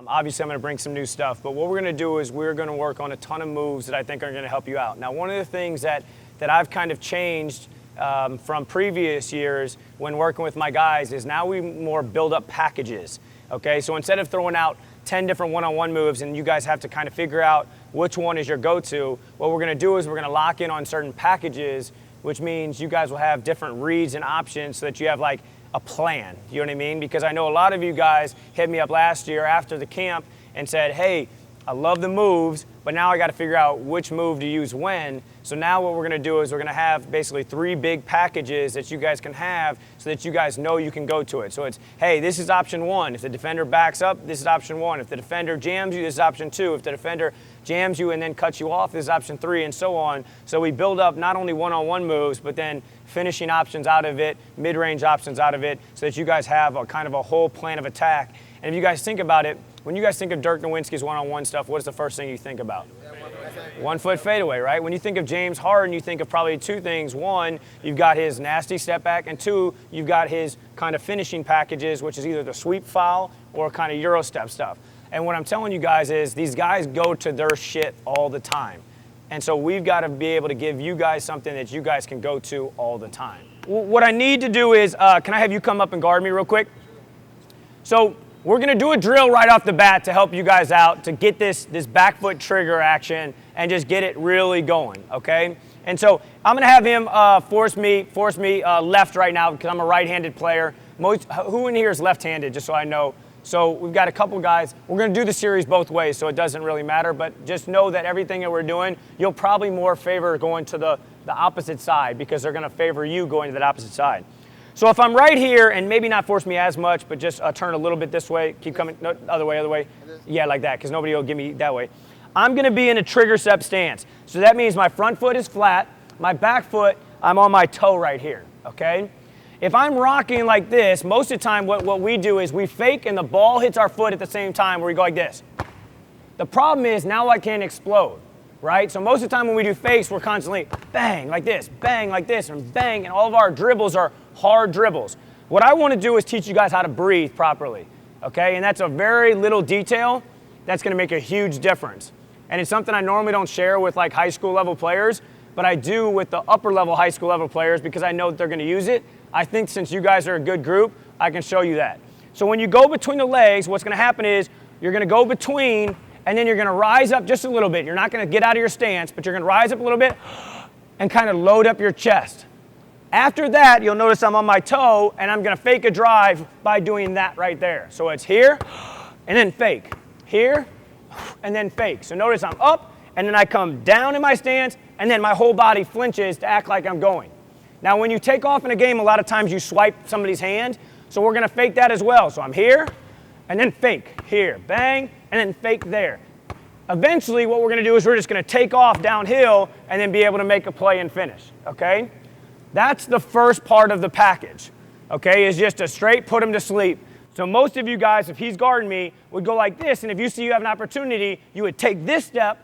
Obviously, I'm going to bring some new stuff, but what we're going to do is we're going to work on a ton of moves that I think are going to help you out. Now, one of the things that I've kind of changed from previous years when working with my guys is now we more build up packages, okay? So instead of throwing out 10 different one-on-one moves and you guys have to kind of figure out which one is your go-to, what we're going to do is we're going to lock in on certain packages, which means you guys will have different reads and options so that you have like a plan, you know what I mean? Because I know a lot of you guys hit me up last year after the camp and said, hey, I love the moves, but now I got to figure out which move to use when. So now what we're going to do is we're going to have basically 3 big packages that you guys can have so that you guys know you can go to it. So it's, hey, this is option 1. If the defender backs up, this is option 1. If the defender jams you, this is option 2. If the defender jams you and then cuts you off, this is option 3, and so on. So we build up not only one-on-one moves, but then finishing options out of it, mid-range options out of it, so that you guys have a kind of a whole plan of attack. And if you guys think about it, when you guys think of Dirk Nowitzki's one-on-one stuff, what is the first thing you think about? 1-foot fadeaway, right? When you think of James Harden, you think of probably 2 things. 1, you've got his nasty step back, and 2, you've got his kind of finishing packages, which is either the sweep foul or kind of Euro step stuff. And what I'm telling you guys is these guys go to their shit all the time. And so we've got to be able to give you guys something that you guys can go to all the time. What I need to do is, can I have you come up and guard me real quick? So we're going to do a drill right off the bat to help you guys out to get this back foot trigger action and just get it really going, okay? And so I'm going to have him force me left right now because I'm a right-handed player. Who in here is left-handed, just so I know? So we've got a couple guys. We're going to do the series both ways, so it doesn't really matter, but just know that everything that we're doing, you'll probably more favor going to the opposite side because they're going to favor you going to that opposite side. So if I'm right here, and maybe not force me as much, but just turn a little bit this way, keep coming, no, other way. Yeah, like that, because nobody will give me that way. I'm going to be in a trigger step stance. So that means my front foot is flat, my back foot, I'm on my toe right here, okay? If I'm rocking like this, most of the time what we do is we fake and the ball hits our foot at the same time where we go like this. The problem is now I can't explode, right? So most of the time when we do fakes, we're constantly bang like this, and bang, and all of our dribbles are hard dribbles. What I want to do is teach you guys how to breathe properly, okay? And that's a very little detail that's going to make a huge difference. And it's something I normally don't share with like high school level players, but I do with the upper level high school level players because I know that they're going to use it. I think since you guys are a good group, I can show you that. So when you go between the legs, what's going to happen is you're going to go between, and then you're going to rise up just a little bit. You're not going to get out of your stance, but you're going to rise up a little bit and kind of load up your chest. After that, you'll notice I'm on my toe, and I'm going to fake a drive by doing that right there. So it's here, and then fake. Here, and then fake. So notice I'm up, and then I come down in my stance, and then my whole body flinches to act like I'm going. Now, when you take off in a game, a lot of times you swipe somebody's hand, so we're going to fake that as well. So I'm here, and then fake. Here, bang, and then fake there. Eventually, what we're going to do is we're just going to take off downhill and then be able to make a play and finish, okay? That's the first part of the package, okay, is just a straight put him to sleep. So most of you guys, if he's guarding me, would go like this, and if you see you have an opportunity, you would take this step,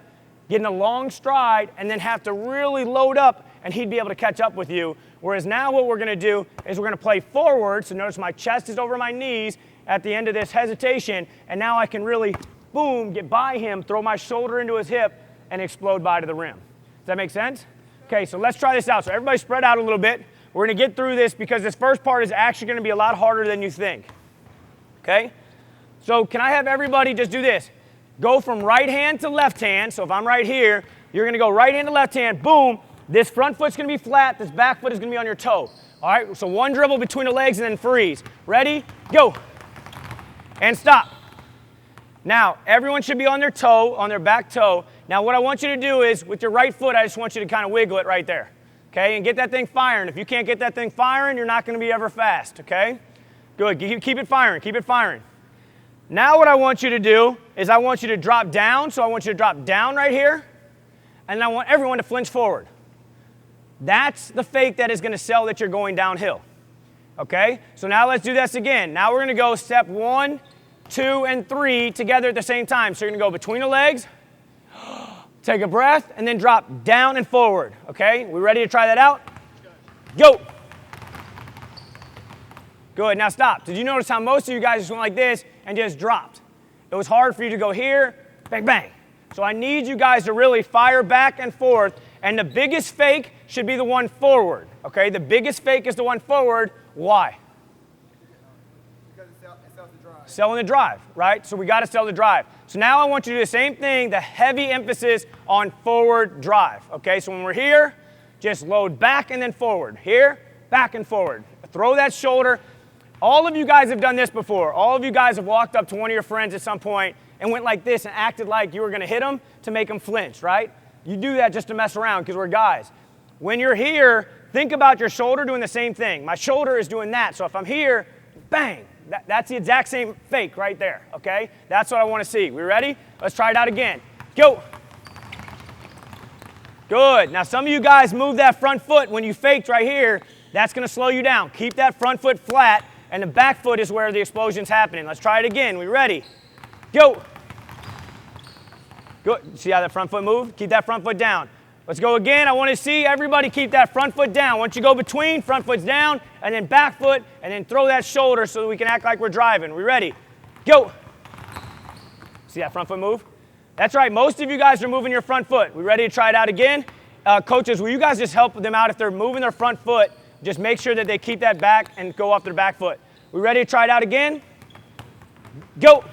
get in a long stride, and then have to really load up, and he'd be able to catch up with you. Whereas now what we're going to do is we're going to play forward, so notice my chest is over my knees at the end of this hesitation, and now I can really, boom, get by him, throw my shoulder into his hip, and explode by to the rim. Does that make sense? Okay, so let's try this out. So everybody spread out a little bit. We're going to get through this because this first part is actually going to be a lot harder than you think. Okay? So can I have everybody just do this? Go from right hand to left hand. So if I'm right here, you're going to go right hand to left hand. Boom. This front foot's going to be flat. This back foot is going to be on your toe. All right? So one dribble between the legs and then freeze. Ready? Go. And stop. Now, everyone should be on their toe, on their back toe. Now, what I want you to do is, with your right foot, I just want you to kind of wiggle it right there, okay? And get that thing firing. If you can't get that thing firing, you're not going to be ever fast, okay? Good. Keep it firing. Keep it firing. Now what I want you to do is I want you to drop down. So I want you to drop down right here. And I want everyone to flinch forward. That's the fake that is going to sell that you're going downhill, okay? So now let's do this again. Now we're going to go step 1, 2, and 3 together at the same time. So you're going to go between the legs, take a breath, and then drop down and forward, okay? We ready to try that out? Go. Good, now stop. Did you notice how most of you guys just went like this and just dropped? It was hard for you to go here, bang, bang. So I need you guys to really fire back and forth, and the biggest fake should be the one forward, okay? The biggest fake is the one forward. Why? Because it sells the drive. Selling the drive, right? So we got to sell the drive. So now I want you to do the same thing, the heavy emphasis on forward drive, okay? So when we're here, just load back and then forward. Here, back and forward. Throw that shoulder. All of you guys have done this before. All of you guys have walked up to one of your friends at some point and went like this and acted like you were going to hit them to make them flinch, right? You do that just to mess around because we're guys. When you're here, think about your shoulder doing the same thing. My shoulder is doing that. So if I'm here, bang. That's the exact same fake right there, okay? That's what I want to see. We ready? Let's try it out again. Go. Good. Now some of you guys move that front foot when you faked right here. That's going to slow you down. Keep that front foot flat, and the back foot is where the explosion's happening. Let's try it again. We ready? Go. Good. See how that front foot moved? Keep that front foot down. Let's go again. I want to see everybody keep that front foot down. Once you go between, front foot's down, and then back foot, and then throw that shoulder so that we can act like we're driving. We ready? Go. See that front foot move? That's right. Most of you guys are moving your front foot. We ready to try it out again? Coaches, will you guys just help them out if they're moving their front foot? Just make sure that they keep that back and go off their back foot. We ready to try it out again? Go.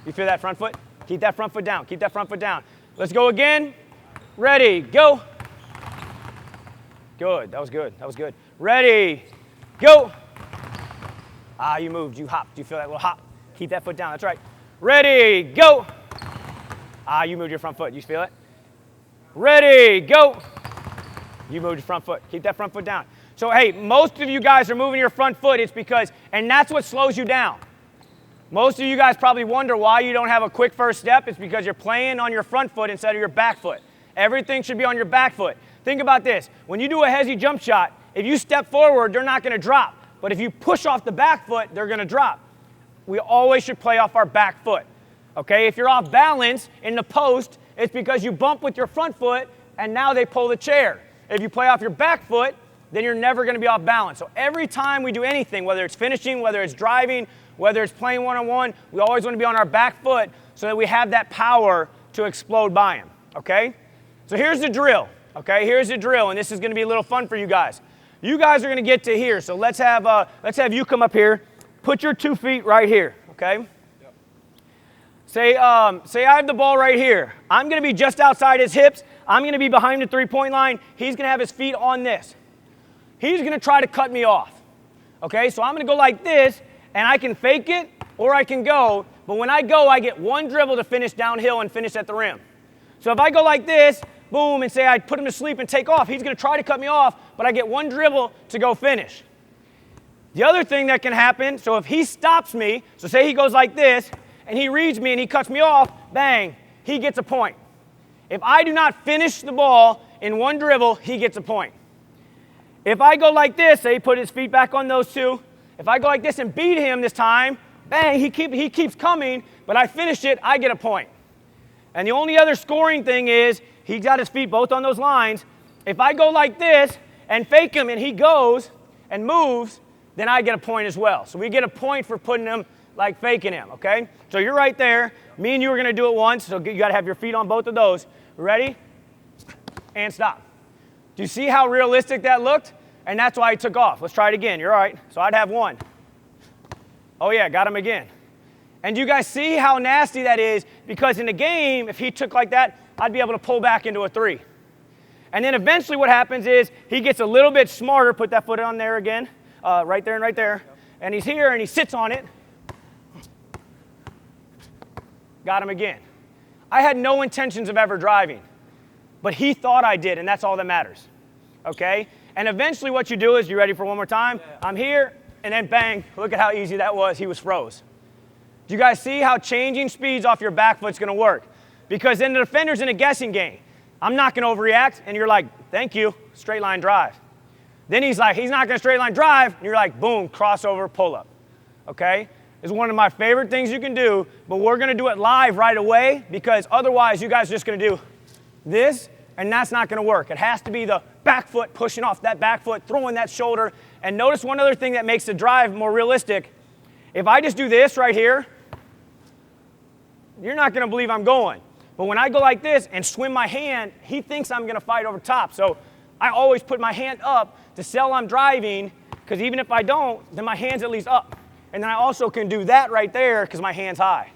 You feel that front foot? Keep that front foot down. Keep that front foot down. Let's go again. Ready, go. Good, that was good, that was good. Ready, go. Ah, you moved, you hopped. Do you feel that little hop? Keep that foot down, that's right. Ready, go. Ah, you moved your front foot, you feel it? Ready, go. You moved your front foot, keep that front foot down. So hey, most of you guys are moving your front foot, it's because, and that's what slows you down. Most of you guys probably wonder why you don't have a quick first step. It's because you're playing on your front foot instead of your back foot. Everything should be on your back foot. Think about this. When you do a hezzy jump shot, if you step forward, they're not going to drop. But if you push off the back foot, they're going to drop. We always should play off our back foot. Okay? If you're off balance in the post, it's because you bump with your front foot, and now they pull the chair. If you play off your back foot, then you're never going to be off balance. So every time we do anything, whether it's finishing, whether it's driving, whether it's playing one-on-one, we always want to be on our back foot so that we have that power to explode by him. Okay? So here's the drill, okay? Here's the drill, and this is going to be a little fun for you guys. You guys are going to get to here, so let's have you come up here. Put your 2 feet right here, okay? Yep. Say I have the ball right here. I'm going to be just outside his hips. I'm going to be behind the three-point line. He's going to have his feet on this. He's going to try to cut me off, okay? So I'm going to go like this, and I can fake it, or I can go, but when I go, I get one dribble to finish downhill and finish at the rim. So if I go like this, boom, and say I put him to sleep and take off, he's going to try to cut me off, but I get one dribble to go finish. The other thing that can happen, so if he stops me, so say he goes like this, and he reads me and he cuts me off, bang, he gets a point. If I do not finish the ball in one dribble, he gets a point. If I go like this, say he put his feet back on those two, if I go like this and beat him this time, bang, he keeps coming, but I finish it, I get a point. And the only other scoring thing is he's got his feet both on those lines. If I go like this and fake him and he goes and moves, then I get a point as well. So we get a point for putting him like faking him, okay? So you're right there. Me and you are going to do it once, so you got to have your feet on both of those. Ready? And stop. Do you see how realistic that looked? And that's why he took off. Let's try it again. You're all right. So I'd have one. Oh, yeah, got him again. And you guys see how nasty that is? Because in the game, if he took like that, I'd be able to pull back into a three. And then eventually what happens is he gets a little bit smarter. Put that foot on there again. Right there and right there. And he's here and he sits on it. Got him again. I had no intentions of ever driving. But he thought I did, and that's all that matters. Okay? And eventually what you do is, you ready for one more time? Yeah. I'm here, and then bang. Look at how easy that was. He was froze. Do you guys see how changing speeds off your back foot's going to work? Because then the defender's in a guessing game. I'm not going to overreact, and you're like, thank you, straight line drive. Then he's like, he's not going to straight line drive, and you're like, boom, crossover, pull up. Okay? It's one of my favorite things you can do, but we're going to do it live right away because otherwise you guys are just going to do this, and that's not going to work. It has to be the back foot, pushing off that back foot, throwing that shoulder. And notice one other thing that makes the drive more realistic. If I just do this right here, you're not going to believe I'm going. But when I go like this and swim my hand, he thinks I'm going to fight over top. So I always put my hand up to sell I'm driving, because even if I don't, then my hand's at least up. And then I also can do that right there because my hand's high.